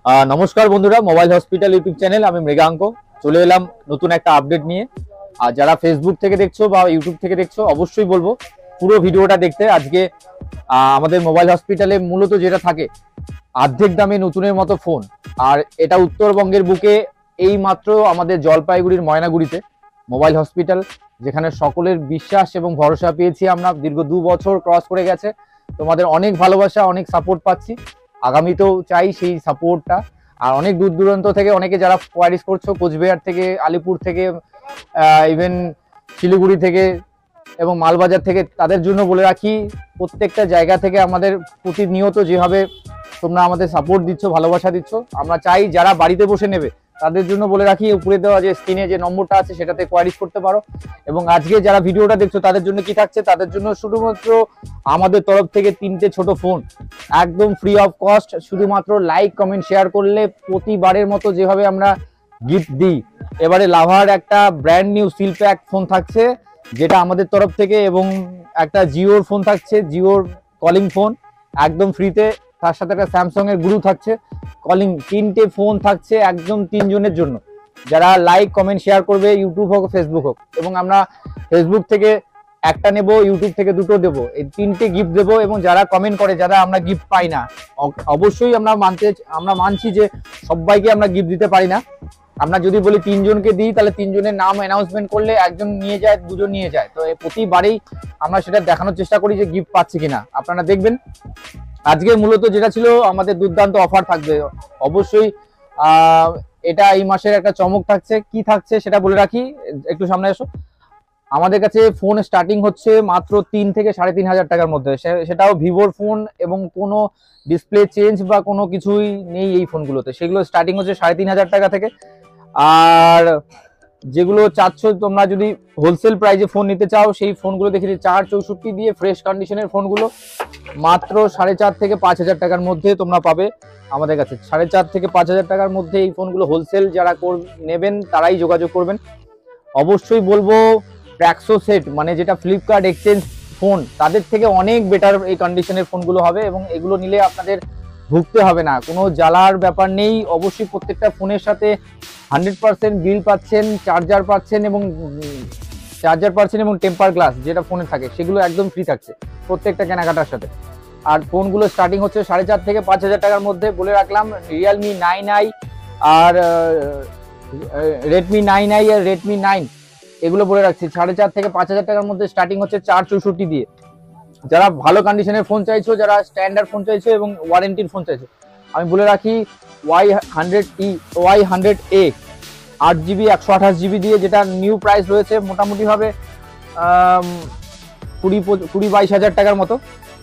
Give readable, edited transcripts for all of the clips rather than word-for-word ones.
নমস্কার বন্ধুরা, mobile hospital YouTube channel, আমি মৃগাঙ্ক চলে এলাম নতুন একটা আপডেট নিয়ে। আর যারা ফেসবুক থেকে দেখছো বা ইউটিউব থেকে দেখছো, অবশ্যই বলবো পুরো ভিডিওটা দেখতে। আজকে আমাদের মোবাইল হসপিটালে মূলত যেটা থাকে, অর্ধেক দামে নতুনের মতো ফোন। আর এটা উত্তরবঙ্গের বুকে, এই মাত্র আমাদের জলপাইগুড়ির ময়নাগুড়িতে মোবাইল হসপিটাল, যেখানে সকলের বিশ্বাস এবং ভরসা পেয়েছি আমরা। দীর্ঘ 2 বছর ক্রস করে গেছে, তোমাদের অনেক ভালোবাসা, অনেক সাপোর্ট পাচ্ছি। আগামীতেও চাই সেই সাপোর্টটা। আর অনেক দূর দূরান্ত থেকে অনেকে যারা কোয়ারিজ করছো, কোচবিহার থেকে, আলিপুর থেকে, ইভেন শিলিগুড়ি থেকে এবং মালবাজার থেকে, তাদের জন্য বলে রাখি, প্রত্যেকটা জায়গা থেকে আমাদের প্রতিনিয়ত যেভাবে তোমরা আমাদের সাপোর্ট দিচ্ছ, ভালোবাসা দিচ্ছ, আমরা চাই যারা বাড়িতে বসে নেবে তাদের জন্য বলে রাখি, উপরে দেওয়া যে স্ক্রিনে যে নম্বরটা আছে সেটাতে কোয়ারিজ করতে পারো। এবং আজকে যারা ভিডিওটা দেখছো তাদের জন্য কি থাকছে, তাদের জন্য শুধুমাত্র আমাদের তরফ থেকে 3টে ছোট ফোন একদম ফ্রি অফ কস্ট। শুধুমাত্র লাইক, কমেন্ট, শেয়ার করলে প্রতিবারের মতো যেভাবে আমরা গিফট দিই, এবারে লাভার একটা brand new seal pack phone থাকছে যেটা আমাদের তরফ থেকে, এবং একটা জিওর ফোন থাকছে, জিওর কলিং ফোন একদম ফ্রিতে। তার সাথে একটা স্যামসাং এর গুরু থাকছে কলিং। 3টে ফোন থাকছে একদম 3 জনের জন্য, যারা লাইক, কমেন্ট, শেয়ার করবে, ইউটিউব হোক ফেসবুক হোক। এবং আমরা ফেসবুক থেকে একটা নেব, ইউটিউব থেকে 2টো দেবো, এই 3টে গিফট দেবো। এবং যারা কমেন্ট করে, যারা আমরা গিফট পাই না, অবশ্যই আমরা মানছি যে সবাইকে আমরা গিফট দিতে পারি না। আমরা যদি বলি 3 জনকে দিই, তাহলে 3 জনের নাম অ্যানাউন্সমেন্ট করলে একজন নিয়ে যায়, 2 জন নিয়ে যায়। তো প্রতিবারেই আমরা সেটা দেখানোর চেষ্টা করি যে গিফট পাচ্ছি কিনা। আপনারা দেখবেন আজকে মূলত যেটা ছিল, আমাদের দুর্দান্ত অফার থাকবে অবশ্যই। এটা এই মাসের একটা চমক থাকছে। কি থাকছে সেটা বলে রাখি, একটু সামনে এসো। আমাদের কাছে ফোন স্টার্টিং হচ্ছে মাত্র 3 থেকে 3,500 টাকার মধ্যে, সেটাও ভিভোর ফোন, এবং কোনো ডিসপ্লে চেঞ্জ বা কোনো কিছুই নেই এই ফোনগুলোতে। সেগুলো স্টার্টিং হচ্ছে 3,500 টাকা থেকে। আর যেগুলো চাচ্ছ তোমরা, যদি হোলসেল প্রাইসে ফোন নিতে চাও, সেই ফোনগুলো দেখেছি 464 দিয়ে ফ্রেশ কন্ডিশনের ফোনগুলো মাত্র 4,500 থেকে 5,000 টাকার মধ্যে তোমরা পাবে আমাদের কাছে। 4,500 থেকে 5,000 টাকার মধ্যে এই ফোনগুলো হোলসেল যারা নেবেন তারাই যোগাযোগ করবেন। অবশ্যই বলবো প্র্যাক্সো সেট, মানে যেটা ফ্লিপকার্ট এক্সচেঞ্জ ফোন, তাদের থেকে অনেক বেটার এই কন্ডিশনের ফোনগুলো হবে। এবং এগুলো নিলে আপনাদের ভুগতে হবে না, কোনো জ্বালার ব্যাপার নেই। অবশ্যই প্রত্যেকটা ফোনের সাথে 100% বিল পাচ্ছেন, চার্জার পাচ্ছেন, এবং টেম্পার গ্লাস যেটা ফোনে থাকে সেগুলো একদম ফ্রি থাকছে প্রত্যেকটা কেনাকাটার সাথে। আর ফোনগুলো স্টার্টিং হচ্ছে 4,500 থেকে 5,000 টাকার মধ্যে। বলে রাখলাম, রিয়েলমি 9i আর রেডমি 9i আর রেডমি 9 এগুলো বলে রাখছি 4,500 থেকে 5,000 টাকার মধ্যে স্টার্টিং হচ্ছে 464 দিয়ে। যারা ভালো কন্ডিশনের ফোন চাইছো, যারা স্ট্যান্ডার্ড ফোন চাইছো এবং ওয়ারেন্টির ফোন চাইছো, আমি বলে রাখি Y100A 8GB 128GB দিয়ে, যেটা নিউ প্রাইস রয়েছে মোটামুটি ভাবে 20-22 হাজার টাকার মতো।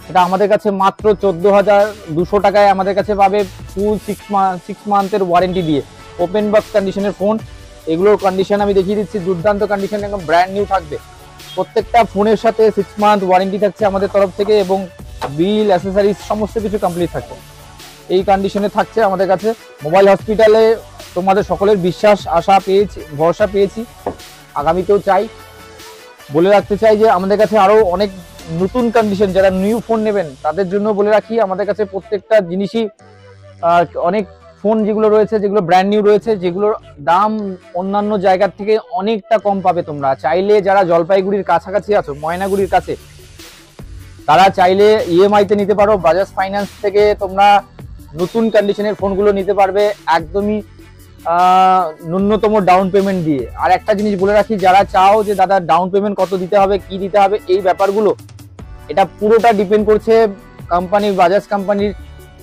এটা আমাদের কাছে মাত্র 14,200 টাকায় আমাদের কাছে পাবে, ফুল 6 মান্থের ওয়ারেন্টি দিয়ে, ওপেন বক্স কন্ডিশনের ফোন। এগুলোর কন্ডিশন আমি দেখিয়ে দিচ্ছি, দুর্দান্ত কন্ডিশন, একদম ব্র্যান্ড নিউ থাকবে। প্রত্যেকটা ফোনের সাথে 6 মান্থ ওয়ারেন্টি থাকছে আমাদের তরফ থেকে, এবং বিল, অ্যাসেসরিজ সমস্ত কিছু কমপ্লিট থাকছে। এই কন্ডিশনে থাকছে আমাদের কাছে। মোবাইল হসপিটালে তোমাদের সকলের বিশ্বাস, আশা পেয়েছি, ভরসা পেয়েছি, আগামীতেও চাই। বলে রাখতে চাই যে আমাদের কাছে আরো অনেক নতুন কন্ডিশন, যারা নিউ ফোন নেবেন তাদের জন্য বলে রাখি, আমাদের কাছে প্রত্যেকটা জিনিসই, অনেক ফোন যেগুলো রয়েছে, যেগুলো ব্র্যান্ড নিউ রয়েছে, যেগুলোর দাম অন্যান্য জায়গার থেকে অনেকটা কম পাবে। তোমরা চাইলে, যারা জলপাইগুড়ির কাছাকাছি আছো, ময়নাগুড়ির কাছে, তারা চাইলে ইএমআইতে নিতে পারো। বাজাজ ফাইন্যান্স থেকে তোমরা নতুন কন্ডিশনের ফোনগুলো নিতে পারবে একদমই ন্যূনতম ডাউন পেমেন্ট দিয়ে। আর একটা জিনিস বলে রাখি, যারা চাও যে দাদা ডাউন পেমেন্ট কত দিতে হবে, কি দিতে হবে, এই ব্যাপারগুলো, এটা পুরোটা ডিপেন্ড করছে কোম্পানির, বাজাজ কোম্পানির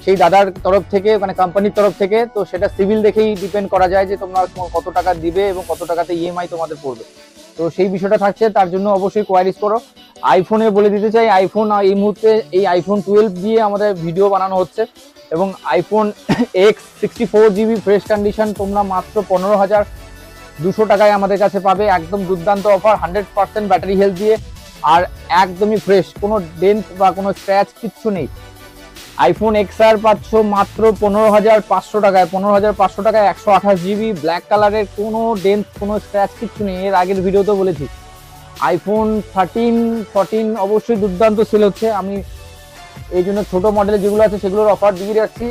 সেই দাদার তরফ থেকে, মানে কোম্পানির তরফ থেকে। তো সেটা সিভিল দেখেই ডিপেন্ড করা যায় যে তোমরা কত টাকা দিবে এবং কত টাকাতে ইএমআই তোমাদের পড়বে। তো সেই বিষয়টা থাকছে, তার জন্য অবশ্যই কোয়ারিজ করো। আইফোনে বলে দিতে চাই, আইফোন এই মুহূর্তে এই আইফোন 12 দিয়ে আমাদের ভিডিও বানানো হচ্ছে, এবং iPhone x 64GB fresh condition তোমরা মাত্র 15,200 টাকায় আমাদের কাছে পাবে। একদম দুর্দান্ত অফার, 100% ব্যাটারি হেলথ দিয়ে, আর একদমই ফ্রেশ, কোনো ডেন্ট বা কোনো স্ক্র্যাচ কিচ্ছু নেই। আইফোন এক্সআর পাচ্ছ মাত্র 15,500 টাকায়। 15,500 টাকায় 128GB ব্ল্যাক কালারের, কোনো ডেন্ট, কোনো স্ক্র্যাচ কিচ্ছু নেই। এর আগের ভিডিওতেও বলেছি। আইফোন 13, 14 অবশ্যই দুর্দান্ত সেল হচ্ছে। আমি এই জন্য ছোট মডেল যেগুলো আছে সেগুলোর অফার দিয়ে রাখছি।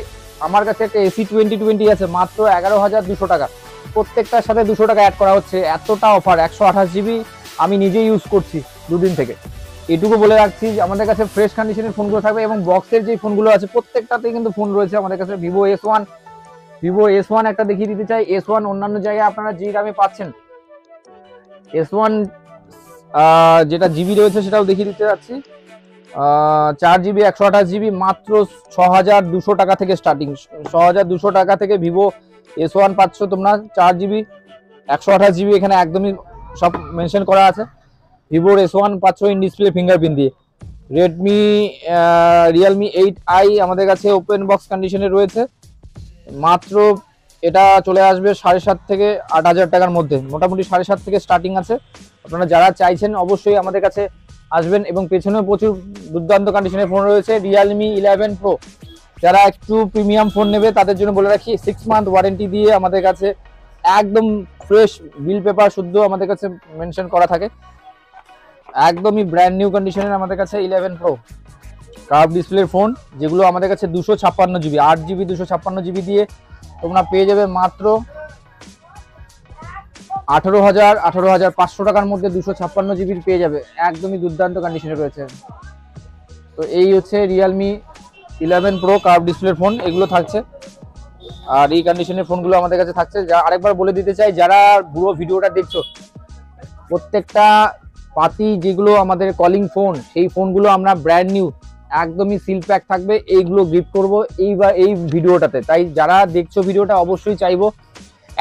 আমার কাছে একটা এসি 2020 আছে মাত্র 11,200 টাকা, প্রত্যেকটার সাথে 200 টাকা অ্যাড করা হচ্ছে, এতটা অফার। 128 জিবি আমি নিজেই ইউজ করছি দুদিন থেকে। এটুকু বলে রাখছি যে আমাদের কাছে ফ্রেশ কন্ডিশনের ফোনগুলো থাকবে, এবং বক্সের যে ফোনগুলো আছে প্রত্যেকটাতেই কিন্তু ফোন রয়েছে আমাদের কাছে। ভিভো S1 একটা দেখিয়ে দিতে চাই। S1 অন্যান্য জায়গায় আপনারা যে দামে পাচ্ছেন, S1 যেটা জিবি রয়েছে সেটাও দেখিয়ে দিতে যাচ্ছি। 4 জিবি 128 জিবি মাত্র 6,200 টাকা থেকে স্টার্টিং। 6,200 টাকা থেকে ভিভো S1 পাচ্ছ তোমরা। 4 জিবি 128 জিবি এখানে একদমই সব মেনশন করা আছে। ভিভোর S1 পাচ্ছ ইন ডিসপ্লে ফিঙ্গারপ্রিন্ট দিয়ে। রিয়েলমি 8i আমাদের কাছে ওপেন বক্স কন্ডিশনে রয়েছে, মাত্র এটা চলে আসবে 7,500 থেকে 8,000 টাকার মধ্যে, মোটামুটি 7,500 থেকে স্টার্টিং আছে। আপনারা যারা চাইছেন অবশ্যই আমাদের কাছে আসবেন। এবং পেছনেও প্রচুর দুর্দান্ত কন্ডিশনের ফোন রয়েছে। রিয়েলমি 11 প্রো, যারা একটু প্রিমিয়াম ফোন নেবে তাদের জন্য বলে রাখি 6 মান্থ ওয়ারেন্টি দিয়ে আমাদের কাছে একদম ফ্রেশ বিল পেপার শুদ্ধ আমাদের কাছে মেনশন করা থাকে। একদমই ব্র্যান্ড নিউ কন্ডিশনের আমাদের কাছে 11 প্রো কার্ভ ডিসপ্লের ফোন, যেগুলো আমাদের কাছে 256 জিবি 8 জিবি 256 জিবি দিয়ে তোমরা পেয়ে যাবে মাত্র 18,500 টাকার মধ্যে 256 জিবির পেয়ে যাবে, একদমই দুর্দান্ত কন্ডিশনে রয়েছে। তো এই হচ্ছে রিয়েলমি 11 প্রো কার্ভ ডিসপ্লের ফোন, এগুলো থাকছে। আর এই কন্ডিশনের ফোনগুলো আমাদের কাছে থাকছে। আরেকবার বলে দিতে চাই, যারা পুরো ভিডিওটা দেখছো, প্রত্যেকটা পাতি যেগুলো আমাদের কলিং ফোন, সেই ফোনগুলো আমরা ব্র্যান্ড নিউ একদমই সিল প্যাক থাকবে, এইগুলো গিফট করবো এই ভিডিওটাতে। তাই যারা দেখছো ভিডিওটা অবশ্যই চাইবো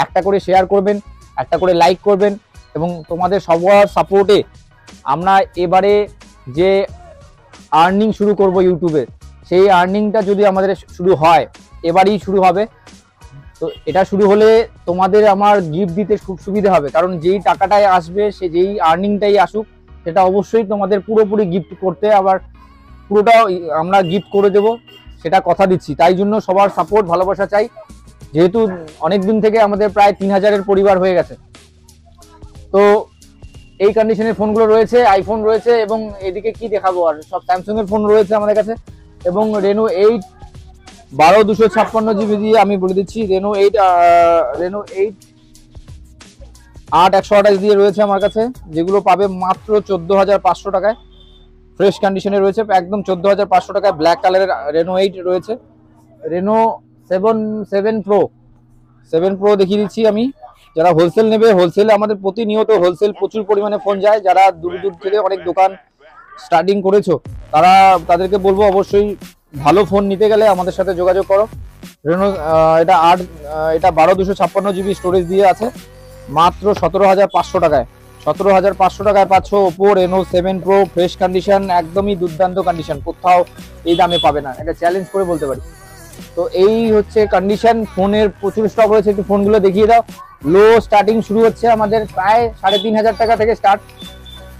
একটা করে শেয়ার করবেন, একটা করে লাইক করবেন, এবং তোমাদের সবার সাপোর্টে আমরা এবারে যে আর্নিং শুরু করব ইউটিউবে, সেই আর্নিংটা যদি আমাদের শুরু হয়, এবারেই শুরু হবে। তো এটা শুরু হলে তোমাদের আমার গিফট দিতে খুব সুবিধা হবে, কারণ যেই টাকাটাই আসবে, সে যেই আর্নিংটাই আসুক, সেটা অবশ্যই তোমাদের পুরোপুরি গিফট করতে, আবার পুরোটাও আমরা গিফট করে দেব, সেটা কথা দিচ্ছি। তাই জন্য সবার সাপোর্ট ভালোবাসা চাই, যেহেতু অনেক দিন থেকে আমাদের প্রায় 3,000-এর পরিবার হয়ে গেছে। তো এই কন্ডিশনের ফোনগুলো রয়েছে, আইফোন রয়েছে, এবং এদিকে কি দেখাবো, আর সব স্যামসাং এর ফোন রয়েছে আমাদের কাছে। এবং রেনো 8 12 জিবি দিয়ে আমি বলে দিচ্ছি, রেনো 8 8 128 দিয়ে রয়েছে আমার কাছে, যেগুলো পাবে মাত্র 14,500 টাকায়। ফ্রেশ কন্ডিশনে রয়েছে একদম 14,500 টাকায়। ব্ল্যাক কালারের রেনো 8 রয়েছে। রেনো 7 প্রো দেখিয়ে দিচ্ছি আমি। যারা হোলসেল নেবে, হোলসেলে আমাদের প্রতিনিয়ত হোলসেল প্রচুর পরিমাণে ফোন যায়। যারা দূর দূর থেকে অনেক দোকান স্টার্টিং করেছো, তাদেরকে বলবো অবশ্যই ভালো ফোন নিতে গেলে আমাদের সাথে যোগাযোগ করো। রেনো এটা 12 জিবি স্টোরেজ দিয়ে আছে, মাত্র 17,500 টাকায়। 17,500 টাকায় পাচ্ছ Oppo Reno 7 pro fresh condition, একদমই দুর্দান্ত কন্ডিশন, কোথাও এই দামে পাবে না, এটা চ্যালেঞ্জ করে বলতে পারি। তো এই হচ্ছে কন্ডিশন। ফোনের প্রচুর স্টক রয়েছে, একটু ফোনগুলো দেখিয়ে দাও। লো স্টার্টিং শুরু হচ্ছে আমাদের প্রায় 3,500 টাকা থেকে স্টার্ট।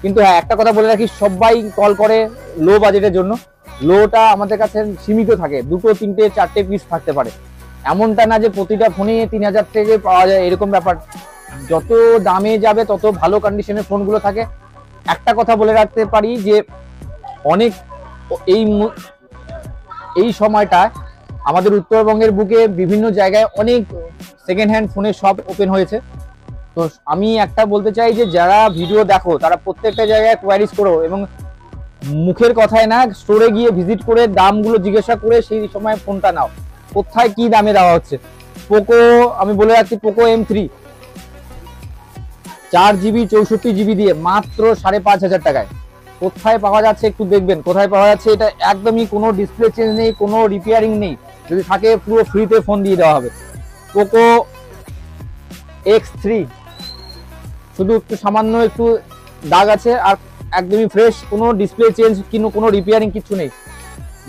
কিন্তু হ্যাঁ, একটা কথা বলে রাখি, সবাই কল করে লো বাজেটের জন্য। লোটা আমাদের কাছে সীমিত থাকে, 2, 3, 4 পিস থাকতে পারে। এমনটা না যে প্রতিটা ফোনে 3,000 থেকে পাওয়া যায়, এরকম ব্যাপার। যত দামে যাবে তত ভালো কন্ডিশনের ফোনগুলো থাকে। একটা কথা বলে রাখতে পারি যে অনেক এই সময়টা আমাদের উত্তরবঙ্গের বুকে বিভিন্ন জায়গায় অনেক সেকেন্ড হ্যান্ড ফোনের শপ ওপেন হয়েছে। তো আমি একটা বলতে চাই যে যারা ভিডিও দেখো, তারা প্রত্যেকটা জায়গায় কোয়ারিজ করো, এবং মুখের কথায় না, স্টোরে গিয়ে ভিজিট করে দামগুলো জিজ্ঞাসা করে সেই সময় ফোনটা নাও, কোথায় কি দামে দেওয়া হচ্ছে। পোকো, আমি বলে রাখছি, পোকো M3 4 জিবি 64 জিবি দিয়ে মাত্র 5,500 টাকায় কোথায় পাওয়া যাচ্ছে, একটু দেখবেন কোথায় পাওয়া যাচ্ছে। এটা একদমই কোনো ডিসপ্লে চেঞ্জ নেই, কোনো রিপেয়ারিং নেই, যদি থাকে পুরো ফ্রিতে ফোন দিয়ে দেওয়া হবে। পোকো X3 শুধু একটু সামান্য একটু দাগ আছে, আর একদমই ফ্রেশ, কোনো ডিসপ্লে চেঞ্জ কিন্তু কোনো রিপেয়ারিং কিছু নেই।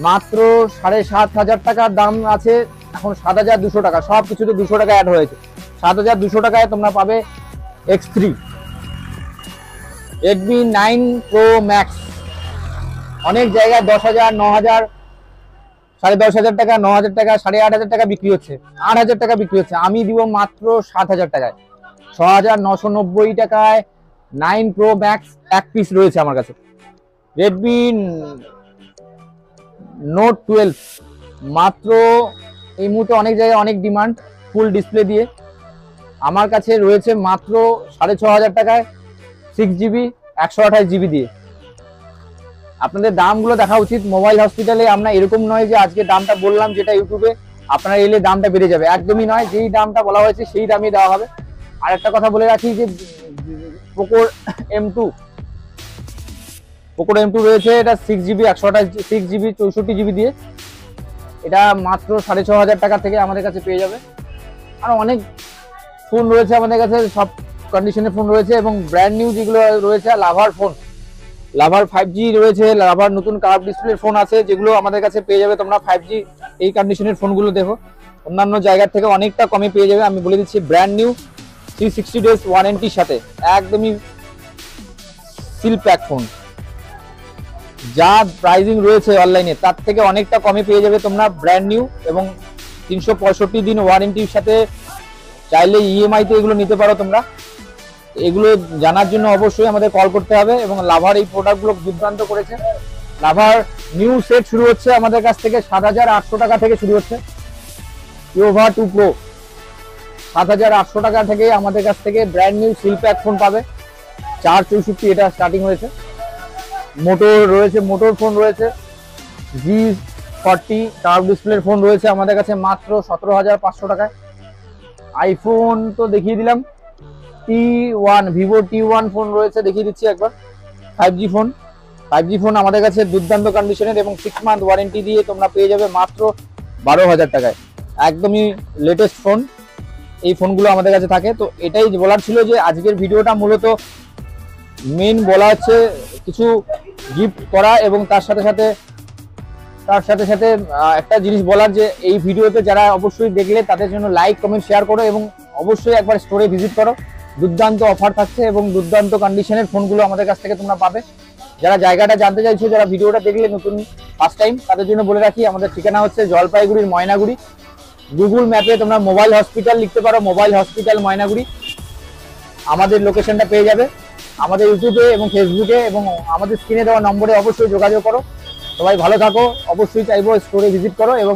মাত্র 7,500 টাকার দাম আছে, এখন 7,200 টাকা, সব কিছুতে 200 টাকা অ্যাড হয়েছে। 7,200 টাকায় তোমরা পাবে X3। Redmi 9 Pro Max অনেক জায়গায় 10,000, 9,000, 10,500 টাকা, 9,000 টাকা, 8,500 টাকা বিক্রি হচ্ছে, 8,000 টাকা বিক্রি হচ্ছে। আমি দিব মাত্র 7,000 টাকায়, 6,990 টাকায় 9 Pro Max এক পিস রয়েছে আমার কাছে। Redmi Note 12 মাত্র এই মুহূর্তে অনেক জায়গায় অনেক ডিমান্ড ফুল ডিসপ্লে দিয়ে। আমার কাছে রয়েছে মাত্র 6,500 টাকায় 6GB 128GB দিয়ে। আপনাদের দামগুলো দেখা উচিত। মোবাইল হসপিটালে আমরা এরকম নয় যে আজকে দামটা বললাম যেটা ইউটিউবে আপনারা এলে দামটা বেড়ে যাবে, একদমই নয়। যেই দামটা বলা হয়েছে সেই দামই দেওয়া হবে। আর একটা কথা বলে রাখি যে পোকোর M2 রয়েছে, এটা 6GB 6GB 64GB দিয়ে। এটা মাত্র 6,500 টাকা থেকে আমাদের কাছে পেয়ে যাবে। আর অনেক ফোন রয়েছে আমাদের কাছে, সব কন্ডিশনের ফোন রয়েছে এবং ব্র্যান্ড নিউ যেগুলো রয়েছে। লাভার ফোন, লাভার 5G রয়েছে, লাভার নতুন কার্ভ ডিসপ্লের ফোন আছে, যেগুলো আমাদের কাছে পেয়ে যাবে তোমরা। 5G এই কন্ডিশনের ফোনগুলো দেখো অন্যান্য জায়গার থেকে অনেকটা কমে পেয়ে যাবে। আমি বলে দিচ্ছি ব্র্যান্ড নিউ 360 ডেজ ওয়ারেন্টির সাথে একদমই সিল প্যাক ফোন। যা প্রাইসিং রয়েছে অনলাইনে তার থেকে অনেকটা কমে পেয়ে যাবে তোমরা ব্র্যান্ড নিউ এবং 365 দিন ওয়ারেন্টির সাথে। চাইলে EMI তে এগুলো নিতে পারো তোমরা। এগুলো জানার জন্য অবশ্যই আমাদের কল করতে হবে। এবং লাভার এই প্রোডাক্টগুলো দুর্দান্ত করেছে। লাভার নিউ সেট শুরু হচ্ছে আমাদের কাছ থেকে 7,800 টাকা থেকে শুরু হচ্ছে। ইয়োভা 2 প্রো 7,800 টাকা থেকে আমাদের কাছ থেকে brand new seal pack phone পাবে। 464 এটা স্টার্টিং হয়েছে। মোটর রয়েছে, মোটর ফোন রয়েছে, G40 কার্ভ ডিসপ্লের ফোন রয়েছে আমাদের কাছে মাত্র 17,500 টাকায়। আইফোন তো দেখিয়ে দিলাম। T1 ভিভো T1 ফোন রয়েছে, দেখিয়ে দিচ্ছি একবার। 5G ফোন আমাদের কাছে দুর্দান্ত কন্ডিশনের এবং 6 মান্থ ওয়ারেন্টি দিয়ে তোমরা পেয়ে যাবে মাত্র 12,000 টাকায়। একদমই লেটেস্ট ফোন এই ফোনগুলো আমাদের কাছে থাকে। তো এটাই বলার ছিল যে আজকের ভিডিওটা মূলত মেন বলা হচ্ছে কিছু গিফট করা এবং তার সাথে সাথে একটা জিনিস বলার যে এই ভিডিওতে যারা অবশ্যই দেখলে তাদের জন্য লাইক কমেন্ট শেয়ার করো এবং অবশ্যই একবার স্টোরে ভিজিট করো। দুর্দান্ত অফার থাকছে এবং দুর্দান্ত কন্ডিশনের ফোনগুলো আমাদের কাছ থেকে তোমরা পাবে। যারা জায়গাটা জানতে চাইছো, যারা ভিডিওটা দেখলে নতুন ফার্স্ট টাইম, তাদের জন্য বলে রাখি আমাদের ঠিকানা হচ্ছে জলপাইগুড়ির ময়নাগুড়ি। গুগল ম্যাপে তোমরা মোবাইল হসপিটাল লিখতে পারো, মোবাইল হসপিটাল ময়নাগুড়ি, আমাদের লোকেশনটা পেয়ে যাবে। আমাদের ইউটিউবে এবং ফেসবুকে এবং আমাদের স্ক্রিনে দেওয়া নম্বরে অবশ্যই যোগাযোগ করো। সবাই ভালো থাকো। অবশ্যই চাইবো স্টোরে ভিজিট করো। এবং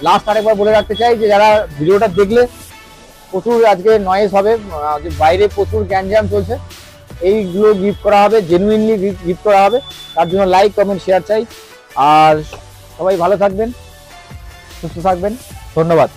লাস্ট আরেকবার বলে রাখতে চাই যে যারা ভিডিওটা দেখলে, প্রচুর আজকে নয়েজ হবে, বাইরে প্রচুর গ্যাঞ্জাম চলছে, এইগুলো গিফট করা হবে, জেনুইনলি গিফট করা হবে। তার জন্য লাইক কমেন্ট শেয়ার চাই। আর সবাই ভালো থাকবেন, সুস্থ থাকবেন। ধন্যবাদ।